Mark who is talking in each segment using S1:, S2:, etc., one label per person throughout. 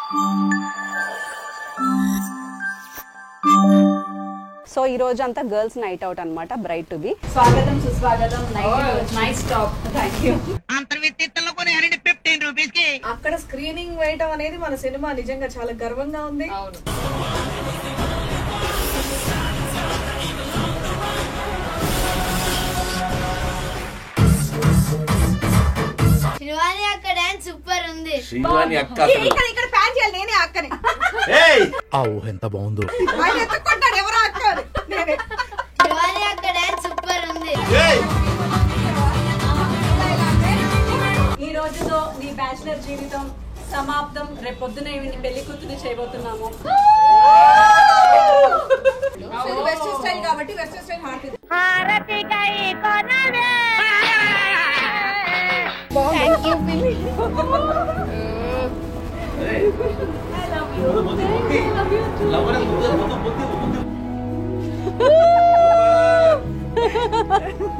S1: So ఈ రోజు అంతా గర్ల్స్ నైట్ అవుట్ అన్నమాట, బ్రైట్ టు బి.
S2: స్వాగతం సుస్వాగతం. Nice top. థాంక్యూ.
S3: అక్కడ స్క్రీనింగ్ వేయటం అనేది మన సినిమా నిజంగా చాలా గర్వంగా ఉంది.
S2: అవును.
S4: శ్రీవాణి అక్క డాన్స్ సూపర్ ఉంది.
S5: శ్రీవాణి అక్క
S3: ఇక్కడ ప్యాన్ చేయాలి, నేనే అక్కని.
S5: ఎంత బాగుందో.
S3: ఆయన ఎత్తుకుంటాడు ఎవరో అక్క నేనే.
S4: శ్రీవాణి అక్క డాన్స్ సూపర్ ఉంది.
S2: ఈ రోజుతో నీ బ్యాచిలర్ జీవితం సమాప్తం. రేపు పొద్దున పెళ్లి కూతురు చేయబోతున్నాము.
S3: వెస్టర్న్ స్టైల్ కాబట్టి వెస్టర్న్ స్టైల్ హార్ట్ ఇది.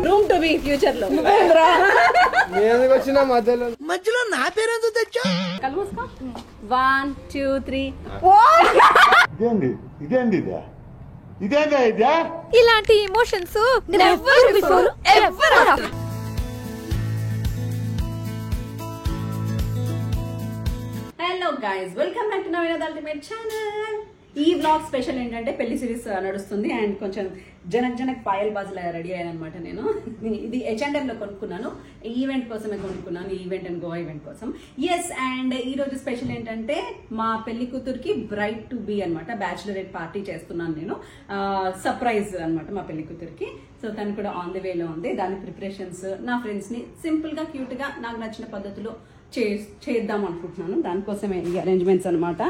S2: రూమ్ టు బి ఫ్యూచర్ లో
S5: మధ్యలో నా పేరెందుకు తెచ్చా?
S2: కలుసుకో. 1 2 3.
S5: ఇదేందా
S4: ఇలాంటి emotions never before ever after.
S2: Hello guys, welcome back to Navinath ultimate channel. ఈ వ్లాగ్ స్పెషల్ ఏంటంటే పెళ్లి సిరీస్ నడుస్తుంది అండ్ కొంచెం జనక్ పాయల్ బాజులా రెడీ అయ్యాను అనమాట. నేను ఇది H&M లో కొనుక్కున్నాను, ఈవెంట్ కోసమే కొనుక్కున్నాను, ఈవెంట్ అండ్ గోవా ఈవెంట్ కోసం. ఎస్, అండ్ ఈ రోజు స్పెషల్ ఏంటంటే మా పెళ్లి కూతురికి బ్రైట్ టు బి అనమాట, బ్యాచులరేట్ పార్టీ చేస్తున్నాను నేను. సర్ప్రైజ్ అనమాట మా పెళ్లి కూతురికి. సో తను కూడా ఆన్ ది వేలో ఉంది. దాని ప్రిపరేషన్స్ నా ఫ్రెండ్స్ ని సింపుల్ గా క్యూట్ గా నాకు నచ్చిన పద్ధతిలో చేద్దాం అనుకుంటున్నాను. దానికోసమే ఈ అరేంజ్మెంట్స్ అనమాట.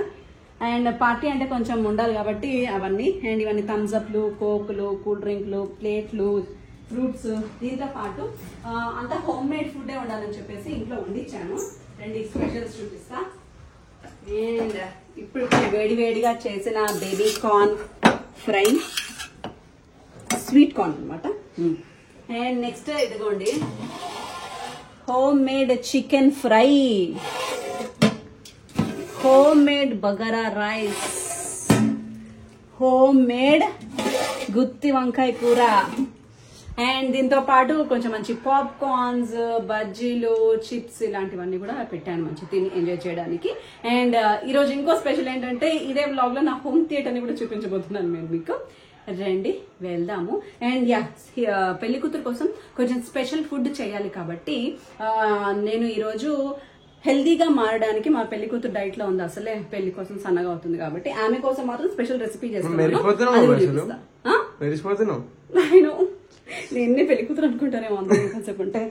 S2: అండ్ పార్టీ అంటే కొంచెం ఉండాలి కాబట్టి అవన్నీ. అండ్ ఇవన్నీ థమ్స్ అప్లు, కోక్లు, కూల్ డ్రింక్లు, ప్లేట్లు, ఫ్రూట్స్, దీంతో పాటు అంతా హోమ్ మేడ్ ఫుడ్ ఉండాలని చెప్పేసి ఇంట్లో వండించాను. రెండు స్పెషల్స్ చూపిస్తా. అండ్ ఇప్పుడు వేడివేడిగా చేసిన baby corn fry, sweet corn అనమాట. అండ్ నెక్స్ట్ ఇదిగోండి home made chicken fry, home made bagara rice, home made గుత్తి వంకాయ కూర. అండ్ దీంతో పాటు కొంచెం మంచి పాప్కార్న్స్, బజ్జీలు, చిప్స్ ఇలాంటివన్నీ కూడా పెట్టాను మంచి తిని ఎంజాయ్ చేయడానికి. అండ్ ఈరోజు ఇంకో స్పెషల్ ఏంటంటే ఇదే వ్లాగ్ లో నా హోమ్ థియేటర్ని కూడా చూపించబోతున్నాను నేను మీకు. రండి వెళ్దాము. అండ్ పెళ్లి కూతురు కోసం కొంచెం స్పెషల్ ఫుడ్ చేయాలి కాబట్టి నేను ఈరోజు హెల్దీగా మారడానికి, మా పెళ్లి కూతురు డైట్ లో ఉంది, అసలే పెళ్లి కోసం సన్నగా అవుతుంది కాబట్టి ఆమె కోసం మాత్రం స్పెషల్ రెసిపీ చేస్తాను. నేనే పెళ్లి కూతురు అనుకుంటానేమో అందరూ ఉంటే.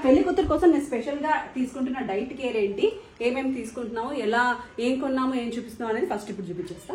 S2: పెళ్లి కూతురు కోసం నేను స్పెషల్ గా తీసుకుంటున్న డైట్ కేర్ ఏంటి, ఏమేమి తీసుకుంటున్నాము, ఏం కొన్నాము, ఏం చూపిస్తున్నాం అనేది ఫస్ట్ ఇప్పుడు చూపించేస్తా.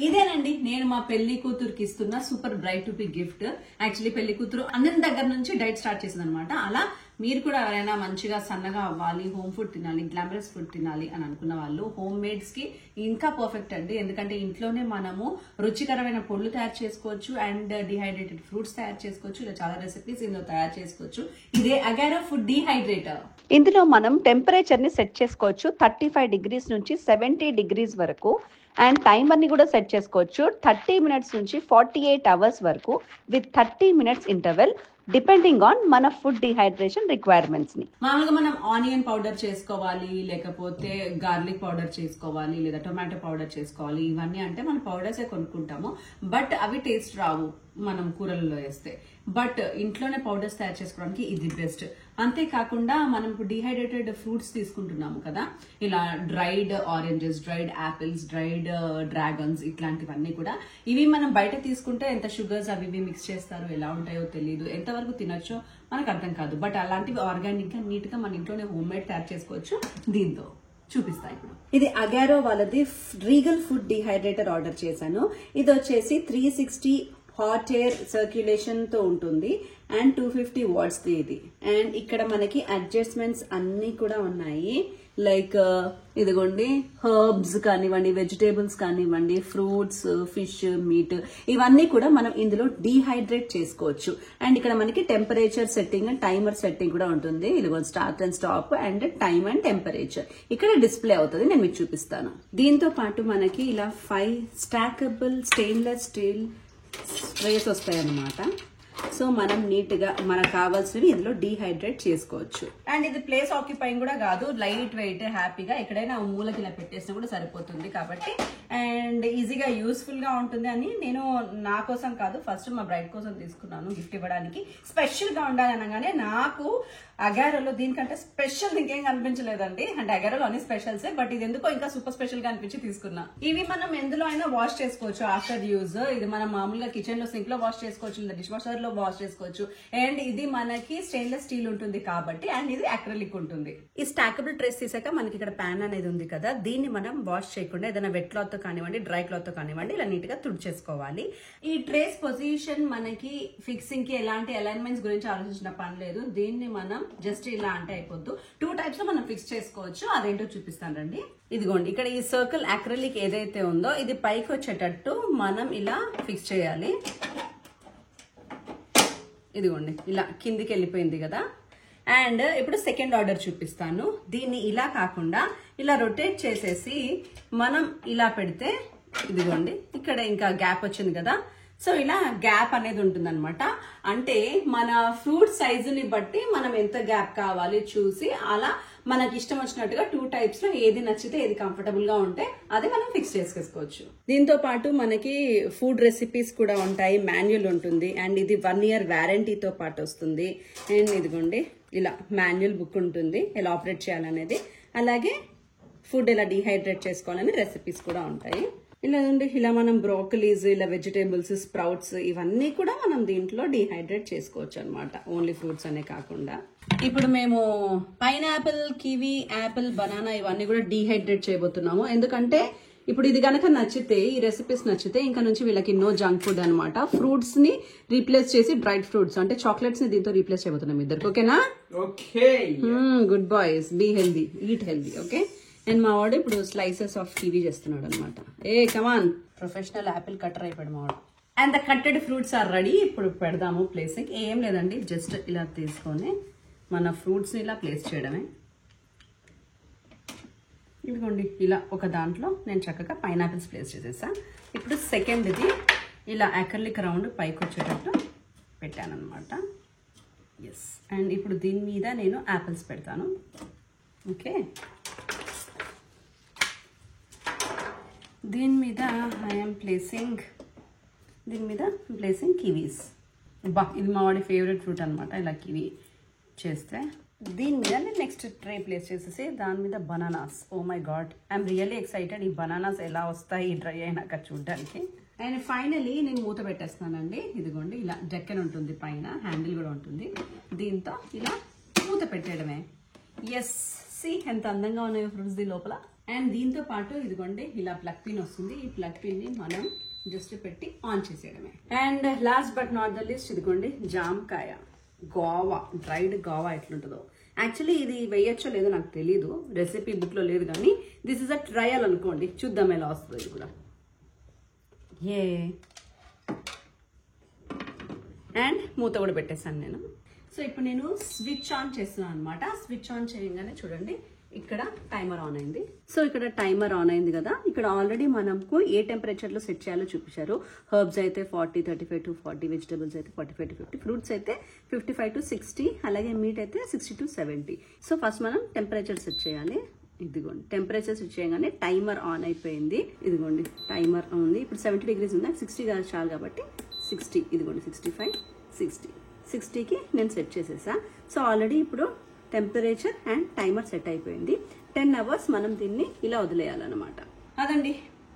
S2: ఇదేనండి నేను మా పెళ్లి కూతురుకి ఇస్తున్న super bright to be gift. Actually పెళ్లి కూతురు అందరి దగ్గర నుంచి డైట్ స్టార్ట్ చేసింది అనమాట. అలా మీరు కూడా ఎవరైనా మంచిగా సన్నగా అవ్వాలి, హోమ్ ఫుడ్ తినాలి, గ్లామరస్ ఫుడ్ తినాలి అని అనుకున్న వాళ్ళు హోమ్ మేడ్స్ కి ఇంకా పర్ఫెక్ట్ అండి. ఎందుకంటే ఇంట్లోనే మనము రుచికరమైన పొళ్ళు తయారు చేసుకోవచ్చు అండ్ డిహైడ్రేటెడ్ ఫ్రూట్స్ తయారు చేసుకోవచ్చు. ఇలా చాలా రెసిపీస్ ఇందులో తయారు చేసుకోవచ్చు. ఇదే అగారో ఫుడ్ డిహైడ్రేటర్.
S1: ఇందులో మనం టెంపరేచర్ ని సెట్ చేసుకోవచ్చు 35 degrees నుంచి 70 degrees వరకు. అండ్ టైమర్ ని కూడా సెట్ చేసుకోవచ్చు 30 minutes నుంచి 48 hours వరకు with 30 minutes interval, depending on మన ఫుడ్ డిహైడ్రేషన్ రిక్వైర్మెంట్స్ ని.
S2: మామూలుగా మనం ఆనియన్ పౌడర్ చేసుకోవాలి, లేకపోతే గార్లిక్ పౌడర్ చేసుకోవాలి, లేదా టొమాటో పౌడర్ చేసుకోవాలి. ఇవన్నీ అంటే మనం పౌడర్స్ కొనుక్కుంటాము, బట్ అవి టేస్ట్ రావు మనం కూరలలో వేస్తే. బట్ ఇంట్లోనే పౌడర్స్ తయారు చేసుకోవడానికి ఇది బెస్ట్. అంతేకాకుండా మనం ఇప్పుడు డిహైడ్రేటెడ్ ఫ్రూట్స్ తీసుకుంటున్నాము కదా, ఇలా dried oranges, dried apples, dried dragons, ఇట్లాంటివన్నీ కూడా ఇవి మనం బయట తీసుకుంటే ఎంత షుగర్స్ అవి మిక్స్ చేస్తారో, ఎలా ఉంటాయో తెలియదు, ఎంతవరకు తినొచ్చో మనకు అర్థం కాదు. బట్ అలాంటివి ఆర్గానిక్ గా నీట్ గా మన ఇంట్లోనే హోమ్ మేడ్ తయారు చేసుకోవచ్చు. దీంతో చూపిస్తా ఇప్పుడు. ఇది అగారో వాళ్ళది రీగల్ ఫుడ్ డిహైడ్రేటర్ ఆర్డర్ చేశాను. ఇది వచ్చేసి 360 హాట్ ఎయిర్ సర్క్యులేషన్ తో ఉంటుంది అండ్ 250 watts ఇది. అండ్ ఇక్కడ మనకి అడ్జస్ట్మెంట్స్ అన్ని కూడా ఉన్నాయి. లైక్ ఇదిగోండి హర్బ్స్ కానివ్వండి, వెజిటేబుల్స్ కానివ్వండి, ఫ్రూట్స్, ఫిష్, మీట్ ఇవన్నీ కూడా మనం ఇందులో డీహైడ్రేట్ చేసుకోవచ్చు. అండ్ ఇక్కడ మనకి temperature setting and timer setting కూడా ఉంటుంది. ఇదిగో start and stop and time and temperature ఇక్కడ డిస్ప్లే అవుతుంది. నేను మీకు చూపిస్తాను. దీంతో పాటు మనకి ఇలా 5 స్టాకబుల్ స్టెయిన్లెస్ స్టీల్ ట్రేస్ వస్తాయి అన్నమాట. సో మనం నీట్ గా మనకు కావాల్సినవి ఇందులో డీహైడ్రేట్ చేసుకోవచ్చు. అండ్ ఇది ప్లేస్ ఆక్యుపైయింగ్ కూడా కాదు, లైట్ వెయిట్, హ్యాపీగా ఎక్కడైనా మూలకి ఇలా పెట్టేసినా కూడా సరిపోతుంది కాబట్టి. అండ్ ఈజీగా యూస్ఫుల్ గా ఉంటుంది అని నేను నా కోసం కాదు, ఫస్ట్ మా బ్రైడ్ కోసం తీసుకున్నాను గిఫ్ట్ ఇవ్వడానికి. స్పెషల్ గా ఉండాలి అనగానే నాకు అగారోలో దీనికంటే స్పెషల్ ఇంకేం కనిపించలేదండి. అంటే అగారోలో అన్ని స్పెషల్సే, బట్ ఇది ఎందుకో ఇంకా సూపర్ స్పెషల్ గా అనిపించి తీసుకున్నా. ఇవి మనం ఎందులో అయినా వాష్ చేసుకోవచ్చు ఆఫ్టర్ యూజ్. ఇది మనం మామూలుగా కిచెన్ లో సింక్ లో వాష్ చేసుకోవచ్చు, లేదా డిష్ వాషర్ లో వాష్ చేసుకోవచ్చు. అండ్ ఇది మనకి స్టెయిన్లెస్ స్టీల్ ఉంటుంది కాబట్టి, అండ్ ఇది అక్రిలిక్ ఉంటుంది. ఈ స్టాకబుల్ ట్రేస్ తీసాక మనకి ఇక్కడ ప్యాన్ అనేది ఉంది కదా, దీన్ని మనం వాష్ చేయకుండా ఏదైనా వెట్ క్లాత్ తో కానివ్వండి, డ్రై క్లాత్ తో కానివ్వండి, ఇలా నీట్ గా తుడిచేసుకోవాలి. ఈ ట్రేస్ పొజిషన్ మనకి ఫిక్సింగ్ కి ఎలాంటి అలైన్మెంట్స్ గురించి ఆలోచించిన పని లేదు. దీన్ని మనం జస్ట్ ఇలా అంటే అయిపోద్దు. 2 టైప్స్ లో మనం ఫిక్స్ చేసుకోవచ్చు. అదేంటో చూపిస్తాను రండి. ఇదిగోండి, ఇక్కడ ఈ సర్కిల్ అక్రిలిక్ ఏదైతే ఉందో ఇది పైకి వచ్చేటట్టు మనం ఇలా ఫిక్స్ చేయాలి. ఇదిగోండి, ఇలా కిందికి వెళ్ళిపోయింది కదా. అండ్ ఇప్పుడు సెకండ్ ఆర్డర్ చూపిస్తాను. దీన్ని ఇలా కాకుండా ఇలా రొటేట్ చేసేసి మనం ఇలా పెడితే, ఇదిగోండి ఇక్కడ ఇంకా గ్యాప్ వచ్చింది కదా. సో ఇలా గ్యాప్ అనేది ఉంటుంది అనమాట. అంటే మన ఫ్రూట్ సైజుని బట్టి మనం ఎంత గ్యాప్ కావాలి చూసి అలా మనకి ఇష్టం వచ్చినట్టుగా 2 టైప్స్ లో ఏది నచ్చితే, ఏది కంఫర్టబుల్ గా ఉంటే అది మనం ఫిక్స్ చేసుకోవచ్చు. దీంతో పాటు మనకి ఫుడ్ రెసిపీస్ కూడా ఉంటాయి, మాన్యువల్ ఉంటుంది. అండ్ ఇది 1 year వ్యారంటీతో పాటు వస్తుంది. అండ్ ఇదిగోండి ఇలా మాన్యువల్ బుక్ ఉంటుంది ఎలా ఆపరేట్ చేయాలనేది. అలాగే ఫుడ్ ఎలా డీహైడ్రేట్ చేసుకోవాలని రెసిపీస్ కూడా ఉంటాయి. ఇలా మనం బ్రోకలీస్, ఇలా వెజిటేబుల్స్, స్ప్రౌట్స్ ఇవన్నీ కూడా మనం దీంట్లో డీహైడ్రేట్ చేసుకోవచ్చు అనమాట, ఓన్లీ ఫ్రూట్స్ అనే కాకుండా. ఇప్పుడు మేము పైనాపిల్, కివి, యాపిల్, బనానా ఇవన్నీ కూడా డీహైడ్రేట్ చేయబోతున్నాము. ఎందుకంటే ఇప్పుడు ఇది గనక నచ్చితే, ఈ రెసిపీస్ నచ్చితే ఇంకా నుంచి వీళ్ళకి నో జంక్ ఫుడ్ అనమాట. ఫ్రూట్స్ ని రీప్లేస్ చేసి డ్రైడ్ ఫ్రూట్స్ అంటే చాక్లెట్స్ ని దీంతో రీప్లేస్ చేయబోతున్నాం ఇద్దరికి. ఓకేనా?
S5: Okay.
S2: Good boys, be healthy, eat healthy. Okay. And మా వాడు ఇప్పుడు స్లైసెస్ ఆఫ్ కివీ చేస్తున్నాడు అనమాట. కమాన్, ప్రొఫెషనల్ యాపిల్ కటర్ అయిపోయాడు మా వాడు. And the cutted fruits are ready. ఇప్పుడు పెడదాము ప్లేసింగ్. ఏం లేదండి, జస్ట్ ఇలా తీసుకొని మన ఫ్రూట్స్ ని ఇలా ప్లేస్ చేయడమే. ఇదిగోండి, ఇలా ఒక దాంట్లో నేను చక్కగా పైనాపిల్స్ ప్లేస్ చేసేసా. ఇప్పుడు సెకండ్ ఇది ఇలా అక్రిలిక్ రౌండ్ పైకి వచ్చేటట్టు పెట్టాను అనమాట. ఎస్. అండ్ ఇప్పుడు దీని మీద నేను యాపిల్స్ పెడతాను. ఓకే. దీని మీద ఐఎమ్ ప్లేసింగ్ కివీస్. బా, ఇది మా వాడి ఫేవరెట్ ఫ్రూట్ అనమాట. ఇలా కివీ చేస్తే దీని మీద నేను నెక్స్ట్ ట్రే ప్లేస్ చేసేసి దాని మీద bananas. Oh my god, I'm really excited ఈ బనానాస్ ఎలా వస్తాయి డ్రై అయినాక చూడడానికి. అండ్ ఫైనలీ నేను మూత పెట్టేస్తానండి. ఇదిగోండి, ఇలా డెక్కన్ ఉంటుంది, పైన హ్యాండిల్ కూడా ఉంటుంది. దీంతో ఇలా మూత పెట్టేయడమే. ఎస్, సి ఎంత అందంగా ఉన్నాయి ఫ్రూట్స్ ది లోపల. అండ్ దీంతో పాటు ఇదిగోండి ఇలా ప్లగ్ పిన్ వస్తుంది. ఈ ప్లగ్ పిన్ ని మనం జస్ట్ పెట్టి ఆన్ చేసేయడమే. And last but not the least ఇదిగోండి జామకాయ, గోవా, డ్రైడ్ గోవా ఎట్లుంటుందో. యాక్చువల్లీ ఇది వేయచ్చో లేదో నాకు తెలీదు, రెసిపీ బుక్ లో లేదు, కానీ దిస్ ఇస్ అ ట్రయల్ అనుకోండి. చూద్దాం ఎలా వస్తుందో ఇది కూడా. అండ్ మూత కూడా పెట్టేశాను నేను. సో ఇప్పుడు నేను స్విచ్ ఆన్ చేస్తున్నాను అనమాట. స్విచ్ ఆన్ చేయగానే చూడండి ఇక్కడ టైమర్ ఆన్ అయింది. సో ఇక్కడ టైమర్ ఆన్ అయింది కదా. ఇక్కడ ఆల్రెడీ మనకు ఏ టెంపరేచర్ లో సెట్ చేయాలో చూపించారు. హర్బ్స్ అయితే 40, 35 to 40, వెజిటబుల్స్ అయితే 45 to 50, ఫ్రూట్స్ అయితే 55 to 60, అలాగే మీట్ అయితే 60 to 70. సో ఫస్ట్ మనం టెంపరేచర్ సెట్ చేయాలి. ఇదిగోండి, టెంపరేచర్ సెట్ చేయగానే టైమర్ ఆన్ అయిపోయింది. ఇదిగోండి టైమర్ ఉంది. ఇప్పుడు 70 degrees ఉంది, 60 చాలు కాబట్టి 60. ఇదిగోండి 65, 60, 60కి నేను సెట్ చేసేసా. సో ఆల్రెడీ ఇప్పుడు టెంపరేచర్ అండ్ టైమర్ సెట్ అయిపోయింది. 10 hours మనం దీన్ని ఇలా వదిలేయాలన్నమాట. అదండి,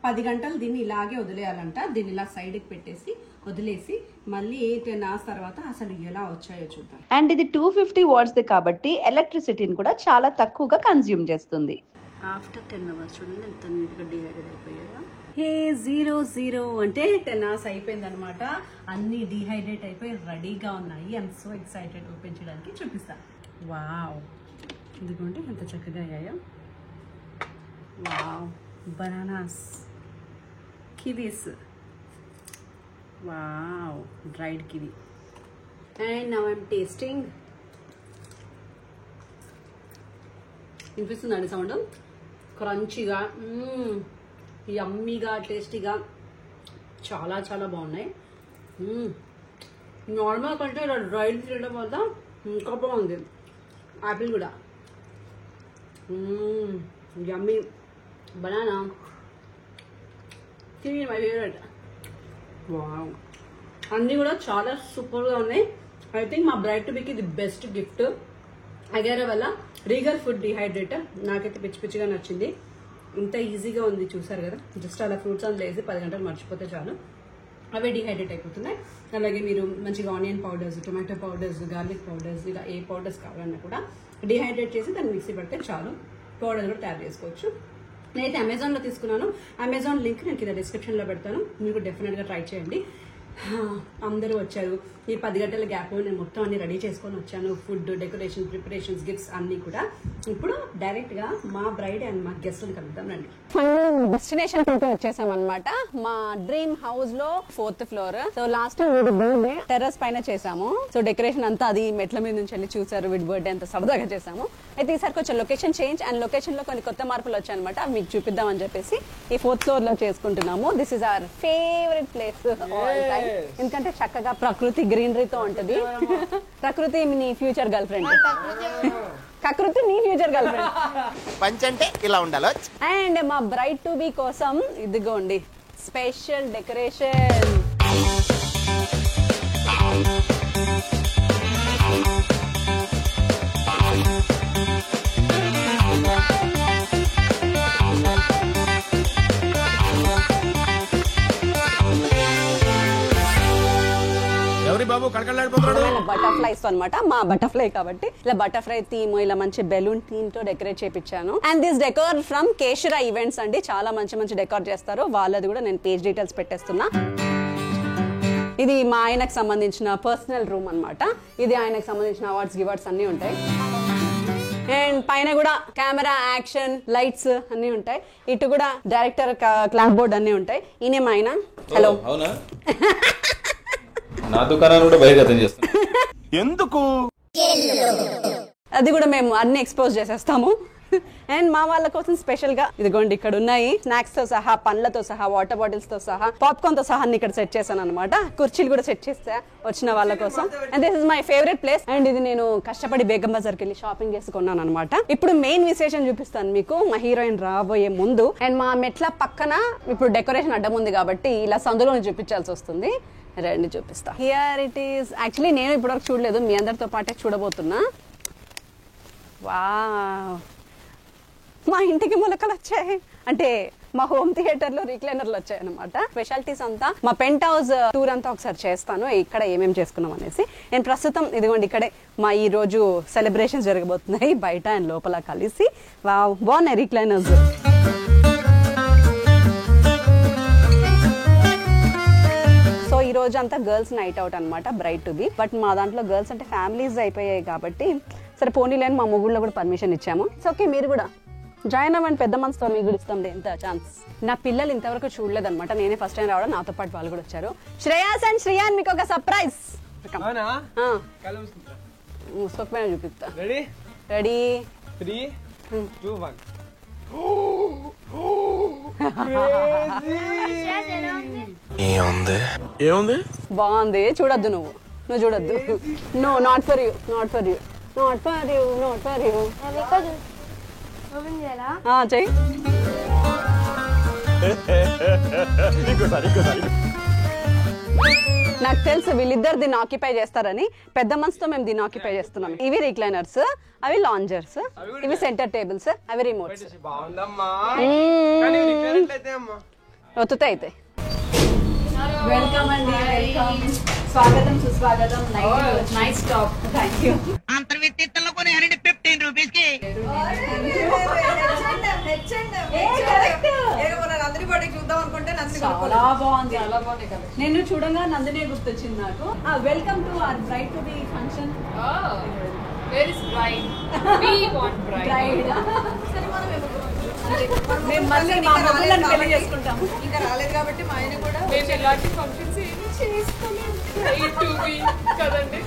S2: 10 గంటలు దీన్ని ఇలాగే వదిలేయాలంట. దీన్ని ఇలా సైడ్కి పెట్టేసి వదిలేసి మళ్ళీ 10 hours తర్వాత అసలు ఎలా వచ్చాయో చూద్దాం.
S1: అండ్ ఇది 250 watts కాబట్టి ఎలక్ట్రిసిటీని కూడా చాలా తక్కువగా కన్జ్యూమ్ చేస్తుంది.
S2: ఆఫ్టర్ 10 hours చూడండి ఎంత నీట్గా డిహైడ్రేట్ అయిపోయాయో. 0 అంటే 10 hours అయిపోయింది అనమాట. అన్ని డిహైడ్రేట్ అయిపోయి రెడీగా ఉన్నాయి. ఐఎమ్ సో ఎక్సైటెడ్ ఓపెన్ చేయడానికి. చూపిస్తాను. వావ్, ఇదిగోండి ఎంత చక్కగా అయ్యాయో. Bananas, Kiwis. Wow, dried kiwi. And now I'm tasting. వినిపిస్తుందండి సౌండ్? క్రంచీగా, యమ్మీగా, టేస్టీగా, చాలా చాలా బాగున్నాయి. నార్మల్ కంటే ఇలా డ్రైడ్ తినడం వల్ల ఇంకా బాగుంది. యాపిల్ కూడా yummy. Banana, kiwi my favourite. Wow, అన్నీ కూడా చాలా సూపర్గా ఉన్నాయి. ఐ థింక్ మా బ్రైడ్ టు బీకి ఇది బెస్ట్ గిఫ్ట్. అగేరా వల్ల రీగల్ ఫుడ్ డిహైడ్రేటర్ నాకైతే పిచ్చి పిచ్చిగా నచ్చింది. ఇంత ఈజీగా ఉంది, చూసారు కదా. జస్ట్ అలా ఫ్రూట్స్ అందులో వేసి 10 గంటలు మర్చిపోతే చాలు, అవే డిహైడ్రేట్ అయిపోతున్నాయి. అలాగే మీరు మంచిగా onion powders, tomato powders, garlic powders, ఇలా ఏ పౌడర్స్ కావాలన్నా కూడా డిహైడ్రేట్ చేసి దాన్ని మిక్సీ పడితే చాలు, పౌడర్ కూడా తయారు చేసుకోవచ్చు. నేనైతే అమెజాన్లో తీసుకున్నాను. అమెజాన్ లింక్ నేను కింద డిస్క్రిప్షన్లో పెడతాను, మీరు డెఫినెట్గా ట్రై చేయండి. అందరూ వచ్చారు. ఈ 10 గంటల గ్యాప్లో నేను మొత్తం అన్ని రెడీ చేసుకొని వచ్చాను. ఫుడ్, డెకరేషన్, ప్రిపరేషన్స్, గిఫ్ట్స్ అన్నీ కూడా. ఇప్పుడు డైరెక్ట్గా మా బ్రైడ్ అండ్ మా గెస్ట్ని కలుద్దాం రండి. డెస్టినేషన్ వచ్చేసాం అనమాట. మా డ్రీమ్ హౌస్ లో 4th floor. So last birthday terrace పైన చేసాము. సో డెకరేషన్ అంతా అది మెట్ల మీద నుంచి వెళ్ళి చూసారు. వీడి బర్త్డే అంతా సరదాగా చేసాము. అయితే ఈసారి కొంచెం లొకేషన్ చేంజ్ అండ్ లొకేషన్ లో కొన్ని కొత్త మార్పులు వచ్చాయన్నమాట. అవి మీకు చూపిద్దాం అని చెప్పేసి ఈ 4th ఫ్లోర్ లో చేసుకుంటున్నాము. This is our favourite place all time. ఎందుకంటే చక్కగా ప్రకృతి గ్రీనరీతో ఉంటది. ప్రకృతి నీ ఫ్యూచర్ గర్ల్ ఫ్రెండ్, ప్రకృతి నీ ఫ్యూచర్ గర్ల్ ఫ్రెండ్.
S5: పంచ్ అంటే ఇలా ఉండాలి.
S2: అండ్ మా బ్రైడ్ టు బీ కోసం ఇదిగోండి స్పెషల్ డెకరేషన్.
S5: బాబు కళకళలాడిపోతున్నాడు.
S2: బటర్ఫ్లైస్ అన్నమాట, మా బటర్ఫ్లై కాబట్టి ఇలా బటర్ఫ్లై థీమ్, ఇలా మంచి బెలూన్ థీమ్ తో డెకరేట్ చేయించాను. And this decor from Keshara events అండి. చాలా మంచి మంచి డెకోర్ చేస్తారు. వాళ్ళది కూడా నేను పేజ్ డీటెయిల్స్ పెట్టేస్తున్నా. ఇది మా ఆయనకు సంబంధించిన పర్సనల్ రూమ్ అన్నమాట. ఇది ఆయనకు సంబంధించిన అవార్డ్స్ గివార్డ్స్ అన్ని ఉంటాయి. అండ్ పైన కూడా కెమెరా, యాక్షన్, లైట్స్ అన్ని ఉంటాయి. ఇటు కూడా డైరెక్టర్ క్లాప్ బోర్డ్ అన్ని ఉంటాయి. ఈయన మా ఆయన. హలో.
S6: అవునా? నా దుకాణాన్ని కూడా బహిర్గతం చేస్తాను.
S5: ఎందుకు?
S2: అది కూడా మేము అన్ని ఎక్స్పోజ్ చేసేస్తాము. అండ్ మా వాళ్ళ కోసం స్పెషల్ గా ఇదిగోండి ఇక్కడ ఉన్నాయి స్నాక్స్ తో సహా, పండ్లతో సహా, వాటర్ బాటిల్స్ తో సహా, పాప్కార్న్ తో సహా అన్ని ఇక్కడ సెట్ చేశాను అనమాట. కుర్చీలు కూడా సెట్ చేస్తా వచ్చిన వాళ్ళ కోసం. And this is my favourite place. And ఇది నేను కష్టపడి బేగం బజార్కి వెళ్ళి షాపింగ్ చేసుకున్నాను అనమాట. ఇప్పుడు మెయిన్ విశేషం చూపిస్తాను మీకు మా హీరోయిన్ రాబోయే ముందు. అండ్ మా మెట్ల పక్కన ఇప్పుడు డెకరేషన్ అడ్డం ఉంది కాబట్టి ఇలా సందులో చూపించాల్సి వస్తుంది. రండి చూపిస్తా. Here it is. యాక్చువల్లీ నేను ఇప్పటివరకు చూడలేదు, మీ అందరితో పాటే చూడబోతున్నా. వావ్, మా ఇంటికి మొలకలు వచ్చాయి. అంటే మా హోమ్ థియేటర్ లో రీక్లైనర్లు వచ్చాయి అనమాట. స్పెషాలిటీస్ అంతా మా పెంట్ హౌస్ టూర్ అంతా ఒకసారి చేస్తాను, ఇక్కడ ఏమేమి చేసుకున్నాం అనేసి. నేను ప్రస్తుతం ఇదిగోండి ఇక్కడే మా ఈ రోజు సెలబ్రేషన్స్ జరగబోతున్నాయి, బయట అండ్ లోపల కలిసి. వావ్, బాగున్నాయి రీక్లైనర్స్. సో ఈ రోజు అంతా గర్ల్స్ నైట్ అవుట్ అనమాట, బ్రైడ్ టు బి. బట్ మా దాంట్లో గర్ల్స్ అంటే ఫ్యామిలీస్ అయిపోయాయి కాబట్టి సరే పోనీలేని మా ముగ్గురులో కూడా పర్మిషన్ ఇచ్చాము. సో ఓకే, మీరు కూడా జాయిన్ అవ్వండి, పెద్ద మనసుతో మీకు కూడా ఇస్తాం ఎంత ఛాన్స్. నా పిల్లలు ఇంతవరకు చూడలేదన్నమాట, నేనే ఫస్ట్ టైం రావడం, నాతో పాటు వాళ్ళు కూడా వచ్చారు. శ్రేయాస్ అండ్ శ్రియాన్ మీకు ఒక సర్ప్రైజ్ సొక్పైన చూపిస్తా. రెడీ
S7: 3, 2, 1.
S5: ఏముంది?
S2: బాగుంది, చూడొద్దు నువ్వు చూడొద్దు. No, not for you, not for you, not for you, not for you. చెయ్యి. నాకు తెలుసు వీళ్ళిద్దరు దీన్ని ఆక్యుపై చేస్తారని, పెద్ద మనసుతో మేము దీన్ని ఆక్యుపై చేస్తున్నాం. ఇవి రిక్లైనర్స్, అవి లాంజర్స్, ఇవి సెంటర్ టేబుల్స్, అవి రిమోట్స్. ఒత్తుతా అయితే. వెల్కమ్ అండి, వెల్కమ్, స్వాగతం సుస్వాగతం. Nice top, thank you. చాలా బాగుంది. నేను చూడంగా నందినే గుర్తొచ్చింది నాకు. Welcome to our braid to be function. మేము మళ్ళీ మా మొగుళ్ళని పెళ్లి చేసుకుంటాము.
S3: ఇంకా రాలేదు కాబట్టి మా ఆయన కూడా
S4: మేము ఇలాంటి ఫంక్షన్స్ ఏమి చేసుకోలేదు కదండి.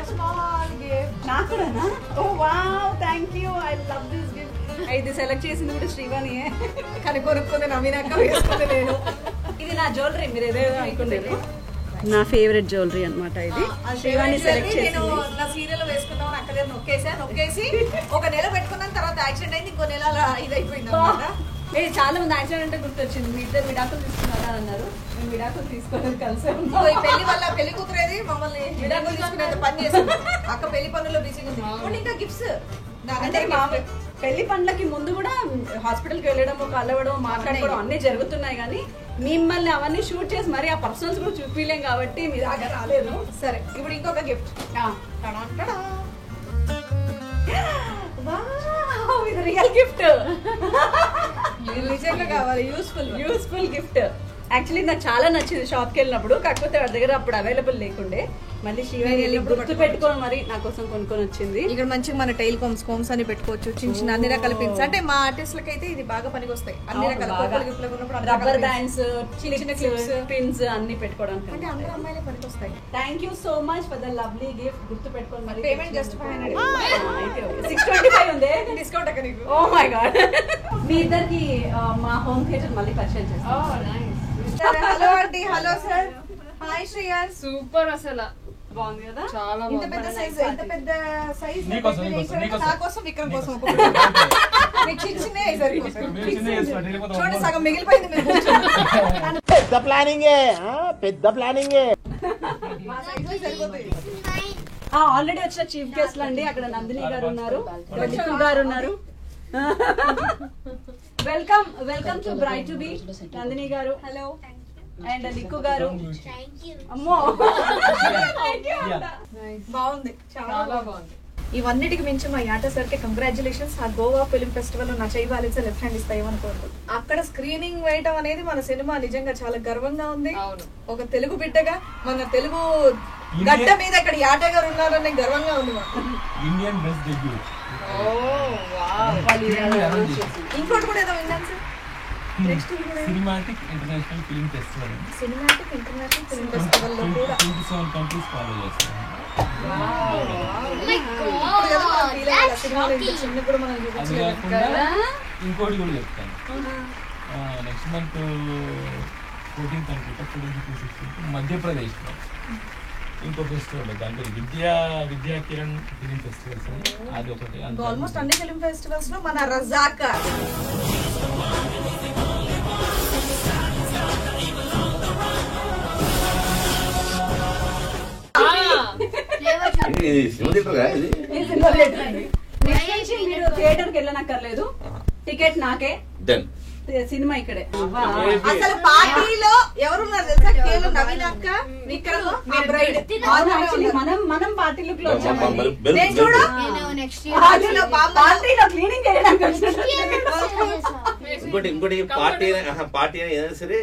S3: స్మాల్ గిఫ్ట్
S2: నాకు కూడానా? Oh wow, thank you, I love this gift. ఇది సెలెక్ట్ చేసింది కూడా శ్రీవాణియే,
S3: కానీ కొనుక్కుంది నవీనాక వేసుకుంది నేను.
S2: ఇది నా జ్యువెలరీ, మీరు ఏదేదో అనుకోలేదు. నా ఫేవరెట్ జ్యువెలరీ అన్నమాట ఇది. శ్రీవాణి సెలెక్ట్
S3: నేను
S2: చేసింది.
S3: నా సీరియల్ వేసుకుందాం అక్కడ నొక్కేసి ఒక నెల పెట్టుకున్నాను. తర్వాత యాక్సిడెంట్ అయింది, ఇంకో నెల ఇది అయిపోయింది అన్నమాట.
S2: చాలా మంది యాక్సిడెంట్ అంటే గుర్తొచ్చింది. మీ ఇద్దరు విడాకులు తీసుకున్నారా అన్నారు. మేము విడాకులు తీసుకోలేదు, కలిసే
S3: ఇంకో ఈ పెళ్లి వల్ల పెళ్లి కూతురేది మమ్మల్ని విడాకులు తీసుకునేంత పని చేసింది. అక్క పెళ్లి పనుల్లో బిజీగా ఉంది. ఇప్పుడు ఇంకా గిఫ్ట్స్
S2: అంటే పెళ్లి పనులకి ముందు కూడా హాస్పిటల్కి వెళ్ళడం, కలవడం, మాట్లాడుకోవడం అన్ని జరుగుతున్నాయి. కానీ మిమ్మల్ని అవన్నీ షూట్ చేసి మరి ఆ పర్సనల్స్ కూడా చూపించలేం కాబట్టి మీ దాకా రాలేదు.
S3: సరే, ఇప్పుడు ఇంకొక గిఫ్ట్.
S2: ఇది రియల్ గిఫ్ట్,
S3: నిజంగా కావాలి.
S2: Useful gift. యాక్చువల్లీ నాకు చాలా నచ్చింది షాప్కి వెళ్ళినప్పుడు. కాకపోతే వాడి దగ్గర అప్పుడు అవైలబుల్ లేకుండే. మళ్ళీ శ్రీవాణి గుర్తు పెట్టుకొని మరి నా కోసం కొనుక్కొని వచ్చింది.
S3: ఇక్కడ మంచిగా మన టైల్ కోమ్స్ అని పెట్టుకోవచ్చు. చిన్న అన్ని రకాల పిన్స్. అంటే మా ఆర్టిస్టులకి అయితే ఇది బాగా పనికి వస్తాయి. అన్ని రకాల
S2: రబ్బర్ బ్యాండ్స్, చిన్న చిన్న క్లిప్స్, పిన్స్ అన్ని పెట్టుకోవడానికి.
S3: అంటే అందరూ అమ్మాయిలే పనికి వస్తాయి.
S2: Thank you so much for the lovely gift. గుర్తు పెట్టుకొని మరి
S3: పేమెంట్ జస్ట్
S2: 625 ఉంది.
S3: డిస్కౌంట్ అక్క నీకు.
S2: ఓ మై గాడ్. మీ ఇద్దరికి మా హోమ్ థియేటర్ మళ్ళీ పరిచయం చేస్తాం.
S3: Hello aunty. Hello sir. Hi Shreyas.
S4: Super అసలు
S2: బాగుంది కదా?
S4: చాలా
S3: ఇంత పెద్ద సైజ్
S7: నీ కోసం, నీ కోసం, నీ కోసం.
S3: నా కోసం విక్రమ్ కోసం మీకు చిన్న చూడండి, సగం మిగిలిపోయింది. మీరు
S5: పెద్ద ప్లానింగే పెద్ద ప్లానింగే.
S3: మా సైజ్ సరిపోతుంది.
S2: ఆల్రెడీ వచ్చిన చీఫ్ గెస్ట్లు అండి. అక్కడ నందిని గారు ఉన్నారు, లిక్కు గారు ఉన్నారు. Welcome to bright to be. Nandini గారు హలో, అండ్ లిక్కు గారు. అమ్మో
S3: బాగుంది, చాలా
S4: బాగుంది.
S3: ఇవన్నిటికి మించి మా యాట సార్ కి కంగ్రాచులేషన్స్. ఆ గోవా ఫిల్మ్ ఫెస్టివల్ నా చేయి బాలిసే లెఫ్ట్ హ్యాండ్ ఇస్తా ఏమనుకోండి. అక్కడ స్క్రీనింగ్ వేయటం అనేది మన సినిమా నిజంగా చాలా గర్వంగా ఉంది. ఒక తెలుగు బిడ్డగా మన తెలుగు గడ్డ మీద ఇక్కడ యాట గారు ఉన్నారని గర్వంగా ఉంది.
S7: Indian best debut.
S3: ఇంకోటి కూడా ఏదో విన్నాను sir. Next
S7: cinematic international film festival.
S3: Cinematic international film festival లో కూడా
S7: 27 కంట్రీస్ ఫాలో చేస్తారు.
S3: చిన్న కూడా మనం
S7: అది
S3: చూపించలేదు.
S7: కాకుండా ఇంకోటి కూడా చెప్తాను. నెక్స్ట్ మంత్ 14th అనుకుంటా, 14th మధ్యప్రదేశ్లో ఇంకో ఫెస్టివల్ అంటే విద్యా కిరణ్ ఫిలిం ఫెస్టివల్స్ అని, అది ఒకటి.
S3: ఆల్మోస్ట్ అన్ని ఫిల్మ్ ఫెస్టివల్స్ లో మన రజాక్
S2: మీరు థియేటర్ కి వెళ్ళనక్కర్లేదు, టికెట్ నాకే, సినిమా ఇక్కడే.
S3: అసలు పార్టీలో ఎవరున్నారు తెలుసా? కేలు నవీన్ అక్క, విక్రమ్, మీ బ్రైడ్.
S2: మనం పార్టీ లుక్ లో వచ్చాము.
S1: పార్టీలో క్లీనింగ్ చేయడానికి
S6: ఇంకోటి పార్టీ ఏదైనా సరే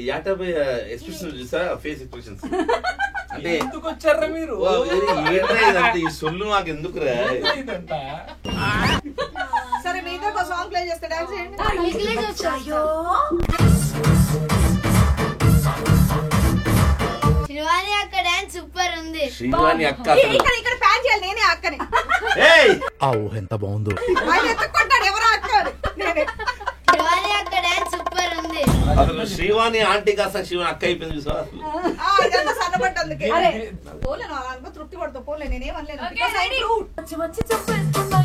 S6: యాటబ్ ఎక్స్ప్రెషన్ చూసా, ఫేస్ ఎక్స్ప్రెషన్స్ అంటే
S7: ఎందుకు వచ్చారా మీరు?
S6: ఈ సొల్లు మాకు ఎందుకురా?
S3: సరే మీ ఇద్దరు సాంగ్ ప్లే చేస్తే డాన్స్ చేయండి.
S8: శ్రీవాణి అక్క డాన్స్ సూపర్ ఉంది.
S6: శ్రీవాణి అక్క
S3: ఇక్కడ ప్యాన్ చేయాలి, నేనే అక్కని.
S5: ఎంత బాగుందో.
S3: ఆయన ఎత్తుకుంటాడు ఎవరో అక్క.
S8: శ్రీవాణి అక్క డాన్స్ సూపర్ ఉంది.
S6: అసలు శ్రీవాణి ఆంటీ కాస్త శ్రీవాణి అక్క అయిపోయింది చూసా.
S3: ఇదంతా సన్నబట్టు అందుకే. పోలేను అనుకో, తృప్తి పడుతూ పోలే, నేనేమనలేను.
S4: వచ్చి చెప్పేస్తున్నా.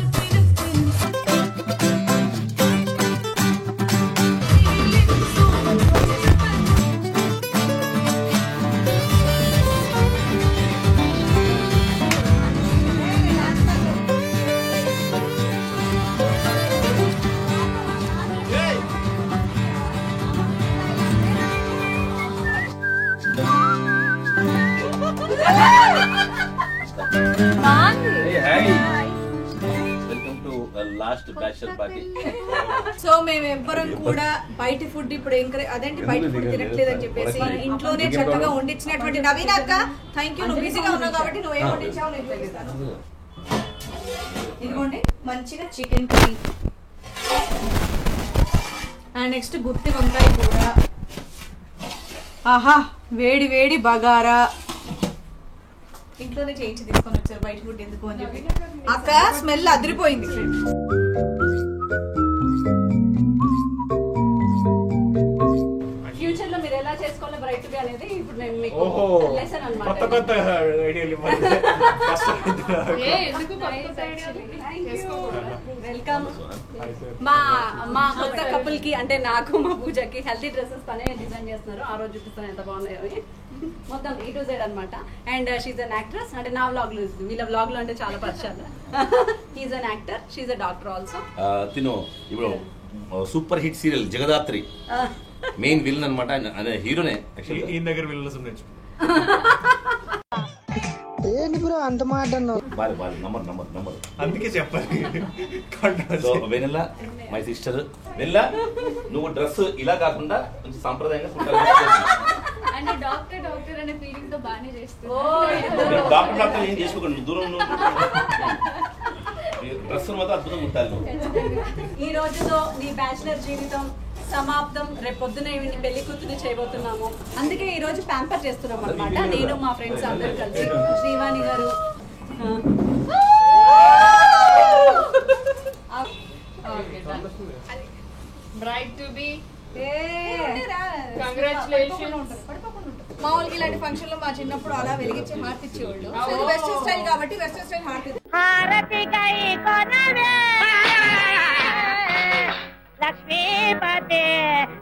S6: Welcome to last bachelor party.
S3: So మేము ఎవ్వరం కూడా బయట ఫుడ్ ఇప్పుడు అదేంటి బయట ఫుడ్ తినట్లేదని చెప్పేసి ఇంట్లోనే చక్కగా వండించినటువంటి నవీన్ అక్క, థ్యాంక్ యూ. నువ్వు బిజీగా ఉన్నావు కాబట్టి నువ్వు ఏం వండించావు నేను తెలుస్తాను. ఇదిగోండి మంచిగా చికెన్ కర్రీ, అండ్ నెక్స్ట్ గుత్తి వంకాయ కూర. ఆహా వేడి వేడి బగారా ఇంట్లోనే చేయించి తీసుకొని వచ్చారు, బయట ఫుడ్ ఎందుకు అని చెప్పి. అక్క స్మెల్ అదిరిపోయింది.
S2: ఫ్యూచర్ లో మీరు ఎలా చేసుకోవాలో బ్రైట్ గా అనేది ఇప్పుడు నేను మీకు లెసన్ అన్నమాట. వెల్కమ్. మా కొత్త కపుల్ కి అంటే నాకు మా పూజకి హెల్తీ డ్రెస్సెస్ తనే డిజైన్ చేస్తున్నారు. ఆ రోజు చూపిస్తాను ఎంత బాగున్నాయో అవి. మొత్తం A to Z అనమాట. And she's an actress. అంటే నా వ్లాగ్ లో వీళ్ళ వ్లాగ్ లో అంటే చాలా పరిచయాలు. He's an actor, she's a doctor also.
S6: తిను ఇప్పుడు super hit serial Jagadhatri main villain అనమాట. అదే హీరోనే ఈ దగ్గర విలన్ అంత మాట నంబర్ అందుకే చెప్పాలి. వెనెల మై సిస్టర్. వెనెల నువ్వు డ్రెస్ ఇలా కాకుండా కొంచెం సాంప్రదాయంగా
S4: డాక్టర్ అనే ఫీలింగ్ తో బాగానే చేస్తాను.
S6: డాక్టర్ ఏం చేసుకోకండి, దూరం డ్రెస్ మాత్రం అద్భుతంగా ఉంటారు.
S2: ఈ రోజుతో నీ బ్యాచిలర్ జీవితం సమాప్తం. రేపు పొద్దున పెళ్లి కూతురు చేయబోతున్నాము. అందుకే ఈ రోజు ప్యాంపర్ చేస్తున్నాం అనమాట. నేను మా ఫ్రెండ్స్ అందరూ కలిసి. శ్రీవాణి గారు
S4: బ్రైట్ టు బి
S3: మామూలుగా ఇలాంటి ఫంక్షన్ లో మా చిన్నప్పుడు అలా వెలిగించి హార్ట్ ఇచ్చేవాళ్ళు. వెస్టర్న్ స్టైల్ కాబట్టి వెస్టర్న్ స్టైల్ హార్ట్.
S9: లక్ష్మీపతి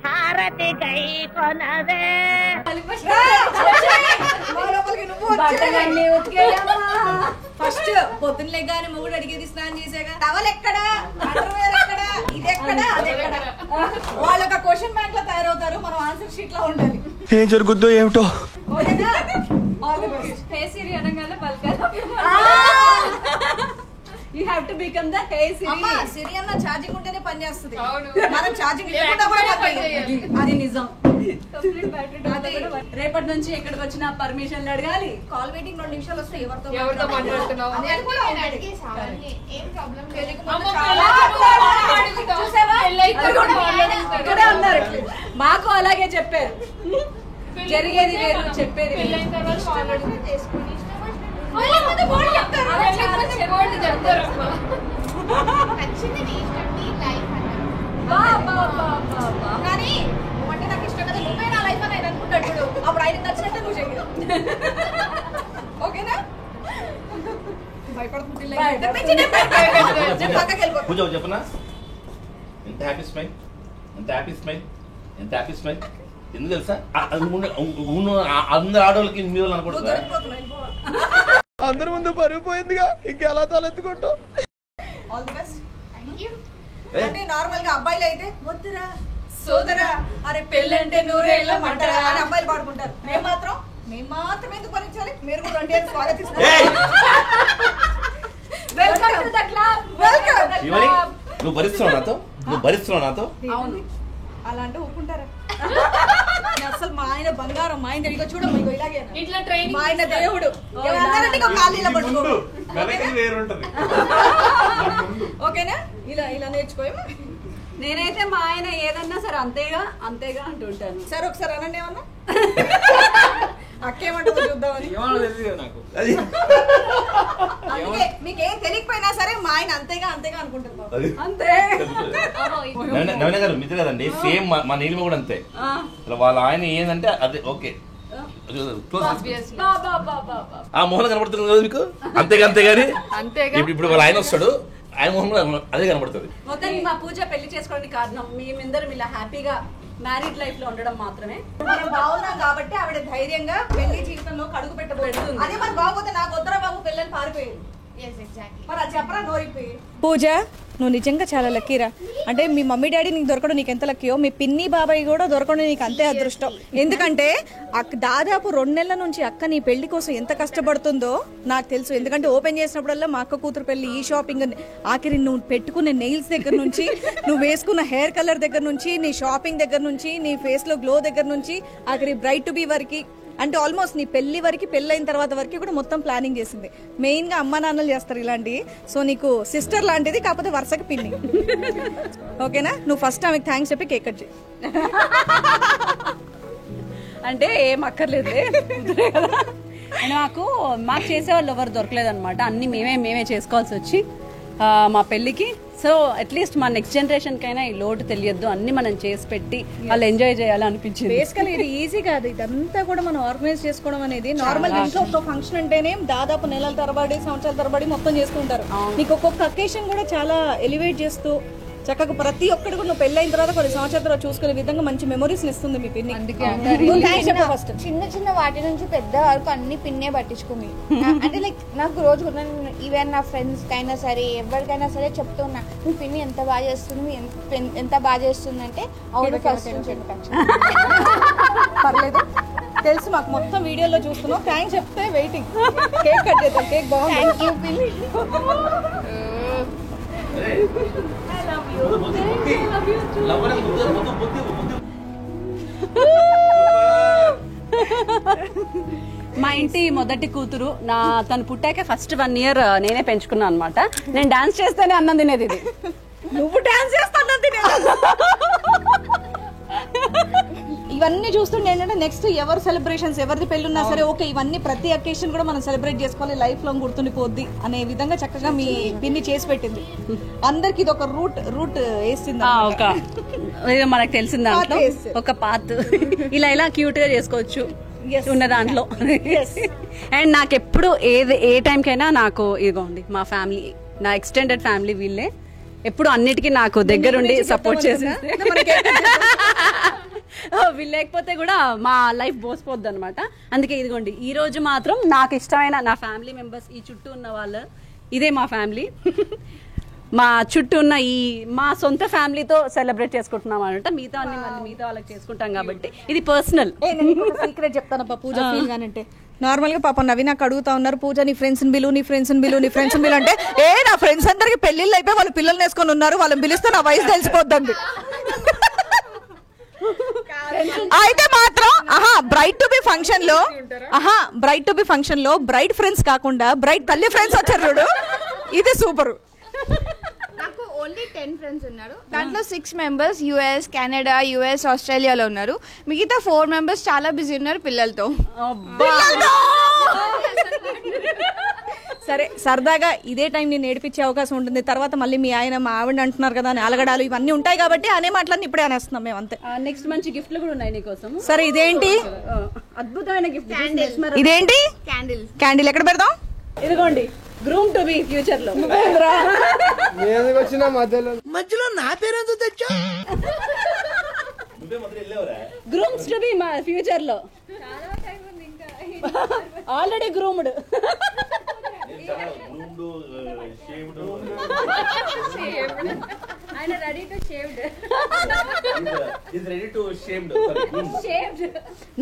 S9: హారతి కై కొనవే.
S3: ఫస్ట్ పొద్దున్న లేగానే మొగుడు అడిగేది స్నానం చేసాగా టవల్ ఎక్కడా, అండర్వేర్ ఎక్కడా, ఇది ఎక్కడా, అది ఎక్కడా. వాళ్ళు ఒక క్వశ్చన్ బ్యాంక్ లో తయారవుతారు, మనం ఆన్సర్ షీట్ లో ఉండాలి.
S5: ఏం జరుగుద్దో ఏమిటో.
S2: You have to become the Hey Siri.
S3: అమ్మా సిరి అన్న ఛార్జింగ్ ఉంటేనే పని చేస్తుంది. మనం ఛార్జింగ్ లేకుండా కూడా
S2: అది నిజం. రేపటి నుంచి ఎక్కడికి వచ్చినా పర్మిషన్లు అడగాలి.
S3: కాల్ వెయిటింగ్ 2 నిమిషాలు వస్తే ఎవరితో
S4: మాట్లాడుతున్నావు
S2: మాకు అలాగే చెప్పారు. జరిగేది వేరు, చెప్పేది
S3: కానీ అంటే నాకు ఇష్టం కదా, నువ్వే నా లైఫ్ అని ఆయన అనుకుంటాడు. అప్పుడు ఆయన నచ్చినట్టు నువ్వు చెయ్యదు. ఓకేనా?
S6: పూజ చెప్పనా? ఎంత హ్యాపీ స్మైల్, ఎంత హ్యాపీ స్మైల్, ఎంత హ్యాపీ స్మైల్. ఎందుకు తెలుసా? అందరు ఆడవాళ్ళకి మీ వాళ్ళు అనుకుంటారు.
S5: అందరి ముందు పరిగిపోయిందిగా, ఇంకెలా తలెత్తుకుంటావు.
S3: All the best. అంటే నార్మల్ గా అబ్బాయిలు అయితే వద్దురా సోదరా, అరే పెళ్ళంటే నూరేళ్ళ మంటరా అని అబ్బాయిలు పాడుకుంటారు. మేము మాత్రం ఎందుకు భరించాలి? మీరు కూడా రండి అని స్వాగతిస్తారు. Welcome to the club. Welcome.
S6: నువ్వు భరిస్తున్నావు నాతో, నువ్వు భరిస్తున్నావు నాతో.
S3: అవును, అలా అంటే ఒప్పుకుంటారా? అసలు మా ఆయన బంగారం, మా ఆయన ఇదిగో చూడమ్మా, ఇగో ఇలాగే
S4: ఇట్లా ట్రైనింగ్.
S3: మా ఆయన దేవుడు. ఖాళీలో పట్టుకో. ఓకేనా? ఇలా ఇలా నేర్చుకోయమ్మా.
S2: నేనైతే మా ఆయన ఏదన్నా సరే అంతేగా అంతేగా అంటుంటాను.
S3: సరే ఒకసారి అనండి ఏమన్నా. అక్కేమంటుందో చూద్దామని. అందుకే మీకేం తెలియకపోయినా సరే మా ఆయన అంతేగా అంతేగా అనుకుంటారు.
S2: అంతే.
S6: నవీన గారు మిత్ర కదండి, సేమ్ మా నీలిమ కూడా అంతే. వాళ్ళ ఆయన ఏంటంటే అదే ఓకే. ఆ మోహన్ కనపడుతుంది కదా మీకు, అంతేగా అంతేగాని ఇప్పుడు వాళ్ళ ఆయన వస్తాడు, ఆయన మోహన్ అదే కనపడుతుంది.
S2: మొత్తానికి మా పూజ పెళ్లి చేసుకోవడానికి కారణం మేమిద్దరం ఇలా హ్యాపీగా మ్యారీడ్ లైఫ్ లో ఉండడం మాత్రమే.
S3: మనం బాగున్నాం కాబట్టి ఆవిడ ధైర్యంగా పెళ్లి జీవితంలో అడుగు పెట్టబోతుంది. అదే మరి బాగోతే నాకు వద్దరా బాబు పెళ్ళని పారిపోయేది. మరి అది చెప్పరా నోరిపోయి. పూజ, నువ్వు నిజంగా చాలా లక్కీరా. అంటే మీ మమ్మీ డాడీ నీకు దొరకడం నీకు ఎంత లక్కీయో, మీ పిన్ని బాబాయ్ కూడా దొరకడం నీకు అంతే అదృష్టం. ఎందుకంటే దాదాపు 2 నెలల నుంచి అక్క నీ పెళ్లి కోసం ఎంత కష్టపడుతుందో నాకు తెలుసు. ఎందుకంటే ఓపెన్ చేసినప్పుడల్లా మా అక్క కూతురు పెళ్లి, ఈ షాపింగ్, ఆఖరి నువ్వు పెట్టుకునే నెయిల్స్ దగ్గర నుంచి, నువ్వు వేసుకున్న హెయిర్ కలర్ దగ్గర నుంచి, నీ షాపింగ్ దగ్గర నుంచి, నీ ఫేస్ లో గ్లో దగ్గర నుంచి, ఆఖరి బ్రైట్ టు బీ వరకు అంటే ఆల్మోస్ట్ నీ పెళ్లి వరకు, పెళ్ళైన తర్వాత వరకు కూడా మొత్తం ప్లానింగ్ చేసింది. మెయిన్ గా అమ్మా నాన్నలు చేస్తారు ఇలాంటివి. సో నీకు సిస్టర్ లాంటిది, కాకపోతే వరుసకి పిన్ని. ఓకేనా? నువ్వు ఫస్ట్ ఆమెకు థ్యాంక్స్ చెప్పి కేక్ కట్ చేయి.
S2: అంటే ఏం అక్కర్లేదు. మాకు చేసేవాళ్ళు ఎవరు దొరకలేదు అనమాట. అన్ని మేమే చేసుకోవాల్సి వచ్చి మా పెళ్ళికి. సో అట్లీస్ట్ మా నెక్స్ట్ జనరేషన్ కైనా ఈ లోటు తెలియద్దు, అన్ని మనం చేసి పెట్టి వాళ్ళు ఎంజాయ్ చేయాలి అనిపించింది.
S3: బేసికల్లీ ఇది ఈజీ కాదు, ఇదంతా కూడా మనం ఆర్గనైజ్ చేసుకోవడం అనేది. నార్మల్ ఇంట్లో ఒక ఫంక్షన్ అంటేనే దాదాపు నెలల తరబడి, సంవత్సరాల తరబడి మొత్తం చేసుకుంటారు. నీకు ఒక్కొక్క అకేషన్ కూడా చాలా ఎలివేట్ చేస్తూ చక్కగా ప్రతి ఒక్కటి కూడా నువ్వు పెళ్ళైన తర్వాత కొన్ని సంవత్సరాల తర్వాత చూసుకునే విధంగా మంచి మెమరీస్ ఇస్తుంది మీ పిన్ని.
S4: చిన్న చిన్న వాటి నుంచి పెద్ద వరకు అన్ని పిన్నే పట్టించుకుంది. అంటే లైక్ నాకు రోజు ఈవెన్ నా ఫ్రెండ్స్ కైనా సరే, ఎవరికైనా సరే చెప్తున్నా, నువ్వు పిన్ని ఎంత బాగా చేస్తుంది, ఎంత బాగా చేస్తుంది అంటే అవును ఫస్ట్ నుంచి
S3: పర్లేదు తెలుసు మాకు, మొత్తం వీడియోలో చూస్తున్నావు. థ్యాంక్స్ చెప్తే వెయిటింగ్. కేక్ కట్ చేద్దాం. కేక్ బాగుంది.
S2: మా ఇంటి మొదటి కూతురు తను పుట్టాక ఫస్ట్ 1 year నేనే పెంచుకున్నాను అనమాట. నేను డాన్స్ చేస్తేనే అన్నం తినేది. ఇది
S3: నువ్వు డాన్స్ చేస్తా అన్నం తినేది. ఇవన్నీ చూస్తుంటే ఏంటంటే నెక్స్ట్ ఎవరు సెలబ్రేషన్స్, ఎవరిది పెళ్ళున్నా సరే ఓకే, ఇవన్నీ ప్రతి అకేషన్ కూడా మనం సెలబ్రేట్ చేసుకోవాలి, లైఫ్ లాంగ్ గుర్తుండిపోద్ది అనే విధంగా చక్కగా మీ పిన్ని చేసి పెట్టింది. అందరికి ఇది ఒక రూట్ వేసింది.
S2: మనకు తెలిసిన దాంట్లో ఒక పాత్ ఇలా క్యూట్ గా చేసుకోవచ్చు ఉన్న దాంట్లో. అండ్ నాకు ఎప్పుడు ఏ టైంకైనా నాకు ఇదిగోండి మా ఫ్యామిలీ, నా ఎక్స్టెండెడ్ ఫ్యామిలీ వీళ్ళే ఎప్పుడు అన్నిటికీ నాకు దగ్గరుండి సపోర్ట్ చేసి. వీళ్ళు లేకపోతే కూడా మా లైఫ్ బోసిపోద్ది అనమాట. అందుకే ఇదిగోండి ఈ రోజు మాత్రం నాకు ఇష్టమైన నా ఫ్యామిలీ మెంబర్స్, ఈ చుట్టూ ఉన్న వాళ్ళు, ఇదే మా ఫ్యామిలీ. మా చుట్టూ ఉన్న మా సొంత ఫ్యామిలీతో సెలబ్రేట్ చేసుకుంటున్నాం అనమాట. మిగతా అన్ని మిగతా వాళ్ళకి చేసుకుంటాం కాబట్టి ఇది పర్సనల్.
S3: సీక్రెట్ చెప్తానప్ప పూజ ఫీల్ గానంటే నార్మల్ గా పాపం నవీన్ నాకు అడుగుతా ఉన్నారు, పూజ నీ ఫ్రెండ్స్ బిలు అంటే నా ఫ్రెండ్స్ అందరికి పెళ్లిళ్ళు అయిపోయి వాళ్ళు పిల్లలు వేసుకొని ఉన్నారు, వాళ్ళని పిలిస్తే నా వయసు తెలిసిపోద్దండి. అయితే మాత్రం బ్రైడ్ టు బి ఫంక్షన్ లో బ్రైడ్ ఫ్రెండ్స్ కాకుండా బ్రైడ్ తల్లి ఫ్రెండ్స్ వచ్చారు చూడు, ఇది సూపర్.
S4: నాకు ఓన్లీ 10 ఫ్రెండ్స్ ఉన్నారు. దాంట్లో 6 members US, కెనడా, US, ఆస్ట్రేలియాలో ఉన్నారు. మిగతా 4 members చాలా బిజీ ఉన్నారు పిల్లలతో.
S3: సరే సరదాగా ఇదే టైం నేను నేర్పించే అవకాశం ఉంటుంది. తర్వాత మళ్ళీ మీ ఆయన మా ఆవిడ అంటున్నారు కదా అని అలగడాలు ఇవన్నీ ఉంటాయి కాబట్టి అనే మాటలన్నీ ఇప్పుడే అనేస్తున్నాం మేము అంతే.
S2: నెక్స్ట్ మంచి గిఫ్ట్లు కూడా ఉన్నాయి నీకోసం.
S3: సరే ఇదేంటి
S2: అద్భుతమైన గిఫ్ట్?
S3: ఇదేంటి? క్యాండిల్ ఎక్కడ పెడదాం?
S2: ఇదిగోండి, గ్రూమ్ టు బి ఫ్యూచర్ లో.
S5: మధ్యలో నా పేరు తెచ్చా.
S2: గ్రూమ్స్ టు బి మా ఫ్యూచర్ లో. Already groomed. ఆయన రెడీ టు షేవ్డ్.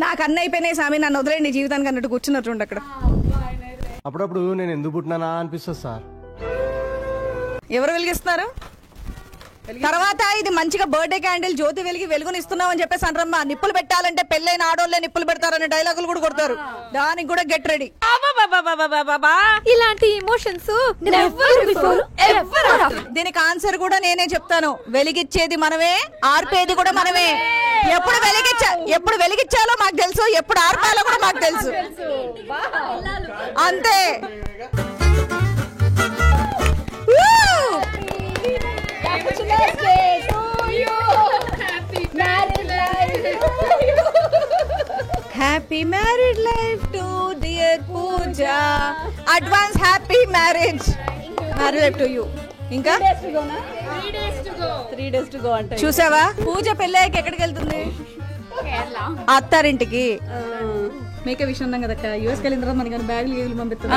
S3: నాకు అన్నీ అయిపోయినాయి స్వామి, నన్ను వదిలేండి జీవితానికి అన్నట్టు కూర్చున్నట్టు అక్కడ.
S5: అప్పుడప్పుడు నేను ఎందుకు పుట్టినానా అనిపిస్తుంది సార్.
S3: ఎవరు వెలిగిస్తున్నారు? తర్వాత ఇది మంచిగా బర్త్డే క్యాండిల్ జ్యోతి వెలిగి వెలుగునిస్తున్నాం అని చెప్పేసి అంటారమ్మా. నిప్పులు పెట్టాలంటే పెళ్ళైన ఆడోళ్ళే నిప్పులు పెడతారనే డైలాగులు కూడా కొడతారు. దానికి కూడా గెట్ రెడీ.
S4: ఇలాంటి ఎమోషన్స్
S3: దీనికి ఆన్సర్ కూడా నేనే చెప్తాను. వెలిగిచ్చేది మనమే, ఆర్పేది కూడా మనమే. ఎప్పుడు వెలిగించాలో మాకు తెలుసు, ఎప్పుడు ఆర్పాలో కూడా మాకు తెలుసు. అంతే. Happy married life to dear Pooja. Advance happy marriage. Married life to you. ఇంకా
S2: 3 days to go అంటే
S3: చూసావా? పూజ పెళ్ళాక ఎక్కడికి వెళ్తుంది? అత్తారింటికి. మీకే విషయం ఉన్నాం కదా, యూఎస్కి వెళ్ళిన తర్వాత మనకి బ్యాగులు గేగులు పంపిస్తున్నా.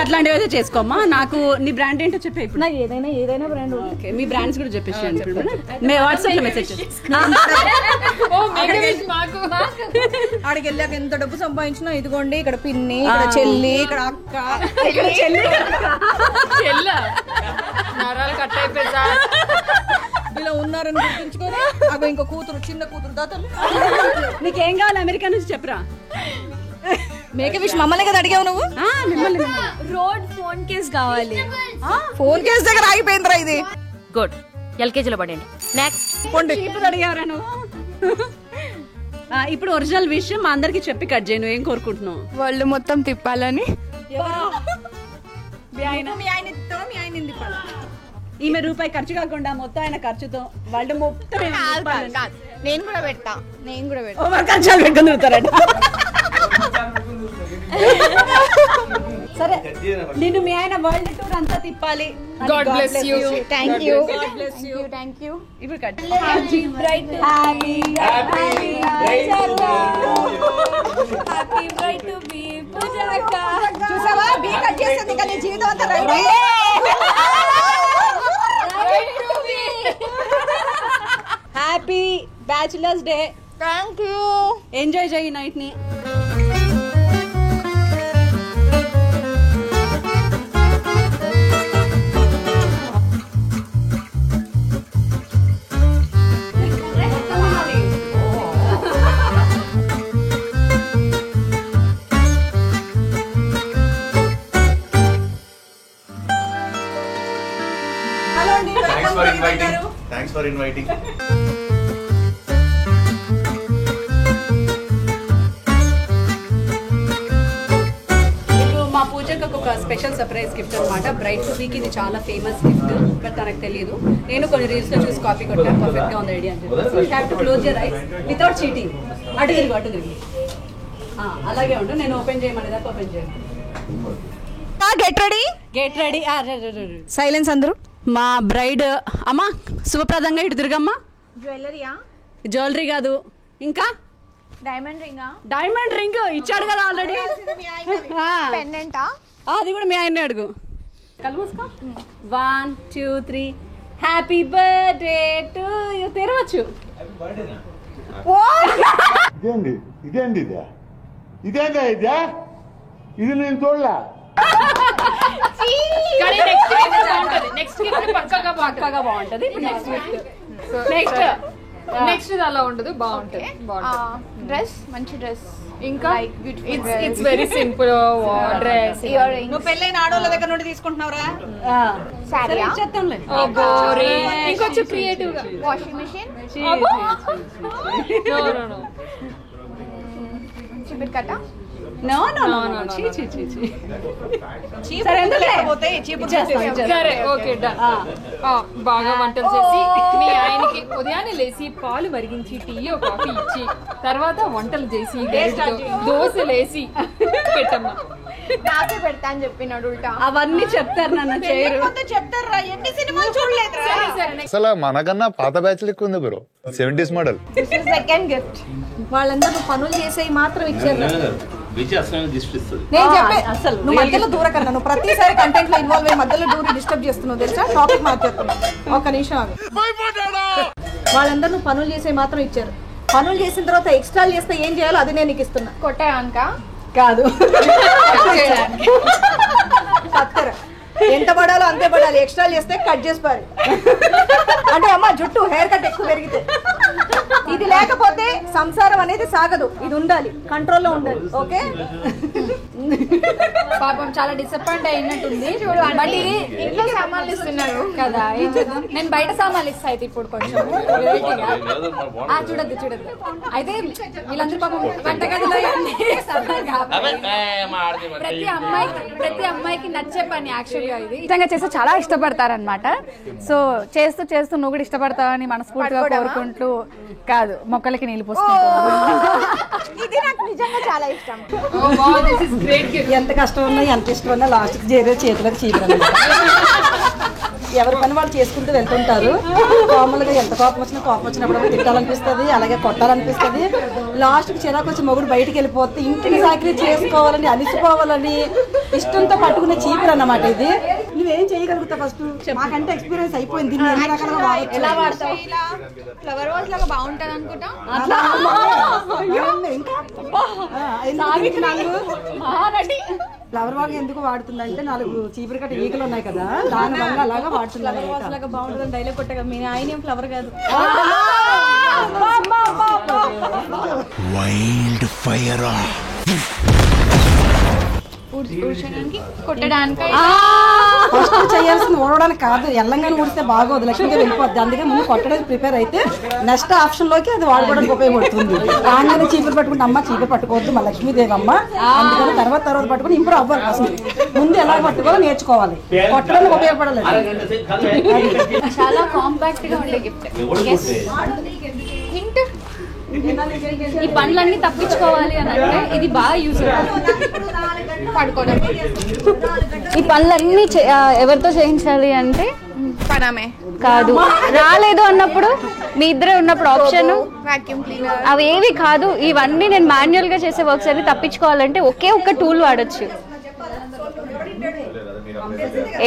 S2: అట్లాంటివి అయితే చేసుకోమ్మా. నాకు నీ బ్రాండ్ ఏంటో చెప్పే. ఇప్పుడు
S3: నాకు ఏదైనా బ్రాండ్.
S2: ఓకే, మీ బ్రాండ్స్ కూడా చెప్పేసి మే వాట్సాప్ లో మెసేజ్
S3: ఆడికి వెళ్ళాక ఎంత డబ్బు సంపాదించినా ఇదిగోండి ఇక్కడ పిన్ని, ఇక్కడ చెల్లి, ఇక్కడ అక్క, ఇక్కడ చెల్లి ఇలా ఉన్నారని గుర్తుంచుకొని అవి ఇంకో కూతురు, చిన్న కూతురు దాతలు.
S2: నీకేం కావాలి అమెరికా నుంచి చెప్పరా.
S3: మేక విష్ మమ్మల్ని కదా అడిగావు నువ్వు?
S4: రోడ్ ఫోన్ కేస్ కావాలి.
S3: ఫోన్ కేసు దగ్గర ఆగిపోయిందిరా ఇది.
S9: గుడ్, ఎల్కేజీలో పడండి. నెక్స్ట్
S2: ఇప్పుడు అడిగావరా నువ్వు? ఇప్పుడు ఒరిజినల్ విషయం మా అందరికి చెప్పి కట్ చేయను. ఏం కోరుకుంటున్నావు?
S4: వాళ్ళు మొత్తం తిప్పాలని.
S2: ఈమె రూపాయి ఖర్చు కాకుండా మొత్తం ఆయన ఖర్చుతో వాళ్ళు మొత్తం
S4: నేను కూడా పెడతా.
S2: ఖర్చాలు పెట్టుకుని తిరుగుతారంట. సరే, నిన్ను మీ ఆయన వరల్డ్ టూర్ అంతా తిప్పాలి.
S4: God bless you. Thank you.
S2: ఇప్పుడు cut.
S4: Happy bright to be Pujaka.
S3: చూసావా బీ కట్ చేస్తుంది కానీ జీవితం అంతా right.
S2: Happy bachelors day.
S4: Thank you.
S2: Enjoy చేయి నైట్ ని.
S6: Thanks for inviting.
S2: ఇప్పుడు మా పూజకు ఒక స్పెషల్ సర్ప్రైజ్ గిఫ్ట్ అనమాట. బ్రైట్ టు బీకి ఇది చాలా ఫేమస్ గిఫ్ట్, బట్ తనకు తెలియదు. నేను కొన్ని రీల్స్ లో చూసి కాపీ కొట్టాను. పర్ఫెక్ట్ గా ఉంది ఐడియా అని చెప్పి. You have to close your eyes without cheating. అటు తిరిగి అలాగే ఉండు. నేను ఓపెన్ చేయమని దాకా ఓపెన్ చేయండి. Get ready.
S3: సైలెన్స్ అందరూ.
S2: మా బ్రైడ్ అమ్మా శుభప్రదంగా ఇటు తిరగమ్మా. జ్యువెలరీ కాదు, ఇంకా డైమండ్ రింగ్ ఇచ్చాడు కదా ఆల్రెడీ. అది కూడా మీ ఆయన్ని అడుగు. కళ్ళు మూసుకో. 1 2 3 హ్యాపీ బర్త్డే టు యు. తెరవచ్చు.
S10: ఇది నేను చూడలా.
S2: పక్కగా బాగుంటది.
S4: నెక్స్ట్ అలా ఉండదు, బాగుంటది. డ్రెస్ మంచి డ్రెస్. ఇంకా ఇట్స్ వెరీ సింపుల్ డ్రెస్.
S3: నువ్వు పెళ్ళైన ఆడోళ్ళ దగ్గర నుండి తీసుకుంటున్నావురా?
S4: ఇంకొంచెం క్రియేటివ్ గా. Washing machine. చిపిరి కట్ట.
S2: No
S4: okay done. బాగా వంటలు చేసి మీ ఆయనకి ఉదయాన్నే లేసి పాలు మరిగించి టీ కాఫీ ఇచ్చి తర్వాత వంటలు చేసి దోశలు వేసి పెట్టమ్మా. నాకే పెడతా అని చెప్పినాడు ఉల్టా.
S2: అవన్నీ చెప్తారు నన్ను చేయరు.
S3: చెప్తారా? ఎన్ని సినిమాలు చూడలేదు.
S10: అసలు మనకన్నా పాత బ్యాచ్ లెక్క ఉంది bro. 70s model.
S3: Second gift. వాళ్ళందరూ పనులు చేసేవి మాత్రం ఇచ్చారు.
S2: నేను చెప్పే అసలు
S3: నువ్వు మధ్యలో దూరకన్నా. నువ్వు ప్రతిసారి కంటెంట్ లో ఇన్వాల్వ్ అయ్యి మధ్యలో దూరి డిస్టర్బ్ చేస్తున్నావు తెలుసా? టాపిక్ మార్చేస్తున్నావు. ఒక్క నిమిషం ఆగు. వాళ్ళందరూ నువ్వు పనులు చేసేవి మాత్రం ఇచ్చారు. పనులు చేసిన తర్వాత ఎక్స్ట్రా చేస్తే ఏం చేయాలో అది నేను నీకు ఇస్తున్నా.
S4: కొట్టాయనుక
S2: కాదు,
S3: కత్తెర ఎంత పడాలో అంతే పడాలి. ఎక్స్ట్రా చేస్తే కట్ చేసి పారు. అంటే అమ్మ జుట్టు హెయిర్ కట్ ఎక్కువ పెరిగితే ఇది లేకపోతే సంసారం అనేది సాగదు. ఇది ఉండాలి, కంట్రోల్లో ఉండాలి. ఓకే.
S4: పాపం చాలా డిసప్పాయింట్ అయినట్టుంది. బట్ ఇది ఇంట్లో సామాన్లు ఇస్తున్నారు కదా, నేను బయట సామాన్లు ఇస్తా అయితే ఇప్పుడు కొంచెం చూడద్దు. అయితే వీళ్ళందరూ పాపం వంటగదిలో ప్రతి అమ్మాయికి నచ్చే పని యాక్చువల్గా ఇది. నిజంగా చేస్తే చాలా ఇష్టపడతారనమాట. సో చేస్తూ చేస్తూ నువ్వు కూడా ఇష్టపడతావని మనస్ఫూర్తిగా కోరుకుంటూ కాదు మొక్కలకి నీళ్ళు పోసుకుంటాను.
S3: ఇది నాకు నిజంగా చాలా ఇష్టం.
S2: ఎంత కష్టం ఉన్నా ఎంత ఇష్టం ఉన్నా లాస్ట్కి చేరే చేతులకు చీపురు. ఎవరి పని వాళ్ళు చేసుకుంటూ వెళ్తుంటారు. కామన్గా ఎంత కోపం వచ్చినప్పుడు తిట్టాలనిపిస్తుంది, అలాగే కొట్టాలనిపిస్తుంది. లాస్ట్కి చిరాకు వచ్చి మొగుడు బయటికి వెళ్ళిపోతే ఇంటిని సాకిరీ చేసుకోవాలని అలిసిపోవాలని ఇష్టంతో పట్టుకునే చీపురు అన్నమాట ఇది. నువ్వేం చేయగలుగుతావు? ఫస్ట్ మాకంటే ఎక్స్పీరియన్స్ అయిపోయింది.
S4: ఎలా వాడతావు? ఫ్లవర్ వాజ్ లాగా బాగుంటది అనుకుంటా.
S2: ఫ్లవర్ వాగ్ ఎందుకు వాడుతుందంటే 4 చీపురు కట్ట ఈకలు ఉన్నాయి కదా, దాని వల్ల అలాగా వాడుతున్నారు.
S3: ఫ్లవర్ వాజ్ లాగా బాగుంటుందని డైలాగ్ కొట్టగా మీ ఆయన ఏం ఫ్లవర్ కాదు.
S11: వైల్డ్ ఫైర్
S4: ఊడ్చడానికి కొట్టడానికి
S11: ఫస్ట్ చేయాల్సింది ఊడడానికి కాదు, ఎల్లంగానే ఊడిస్తే బాగోదు, లక్ష్మిగా వెళ్ళిపోద్ది. అందుకే ముందు కొట్టడానికి ప్రిపేర్ అయితే నెక్స్ట్ ఆప్షన్ లోకి అది వాడుకోవడానికి ఉపయోగపడుతుంది. రాగానే చీపురు పట్టుకుంటే అమ్మ చీపురు పట్టుకోవద్దు మా లక్ష్మీదేవి అమ్మ, అందుకని తర్వాత పట్టుకుని ఇంప్రూవ్ అవ్వాలి. అసలు ముందు ఎలా పట్టుకోవాలో నేర్చుకోవాలి, కొట్టడానికి ఉపయోగపడాలి.
S4: చాలా కాంపాక్ట్ గా ఉండే గిఫ్ట్. హింట్,
S2: ఈ పనులన్నీ తప్పించుకోవాలి అని అంటే ఇది బాగా యూజ్
S4: పడుకోవడం.
S2: ఈ పనులన్నీ ఎవరితో చేయించాలి అంటే
S4: పనమే
S2: కాదు, రాలేదు అన్నప్పుడు మీ ఇద్దరే ఉన్నప్పుడు ఆప్షన్
S4: వాక్యూమ్ క్లీనర్
S2: అవి ఏవి కాదు. ఇవన్నీ నేను మాన్యువల్ గా చేసే వర్క్స్ అన్ని తప్పించుకోవాలంటే ఒకే ఒక్క టూల్ వాడచ్చు.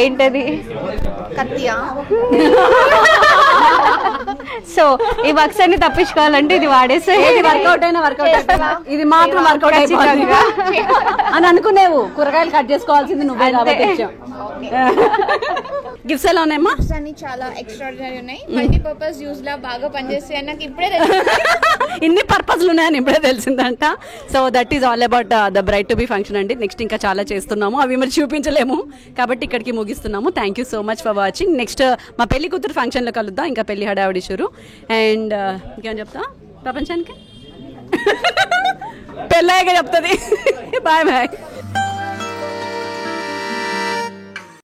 S2: ఏంటది?
S4: కత్తియా?
S2: సో ఈ వర్క్స్ అన్ని తప్పించుకోవాలంటే ఇది వాడేస్తే
S1: వర్కౌట్ అయినా వర్కౌట్ ఇది మాత్రం వర్కౌట్ అయిపోతుంది అని అనుకునేవు. కూరగాయలు కట్ చేసుకోవాల్సింది నువ్వే కాబట్టి గిఫ్ట్స్ ఎలా ఉన్నాయమ్మా?
S4: అన్ని చాలా ఎక్స్ట్రాడినరీ ఉన్నాయి. మల్టీపర్పస్ యూజ్ లా బాగా పనిచేస్తాయి నాకు ఇప్పుడే
S1: ఇన్ని పర్పస్లు ఉన్నాయని ఇప్పుడే తెలిసిందంట. So that is all about the bride to be function అండి. నెక్స్ట్ ఇంకా చాలా చేస్తున్నాము, అవి మరి చూపించలేము కాబట్టి ఇక్కడికి ముగిస్తున్నాము. Thank you so much for watching. Next మా పెళ్లి కూతురు ఫంక్షన్లో కలుద్దాం. ఇంకా పెళ్లి హడావిడి షురు. అండ్ ఇంకేం చెప్తా ప్రపంచానికి పెళ్ళాక చెప్తుంది. Bye bye.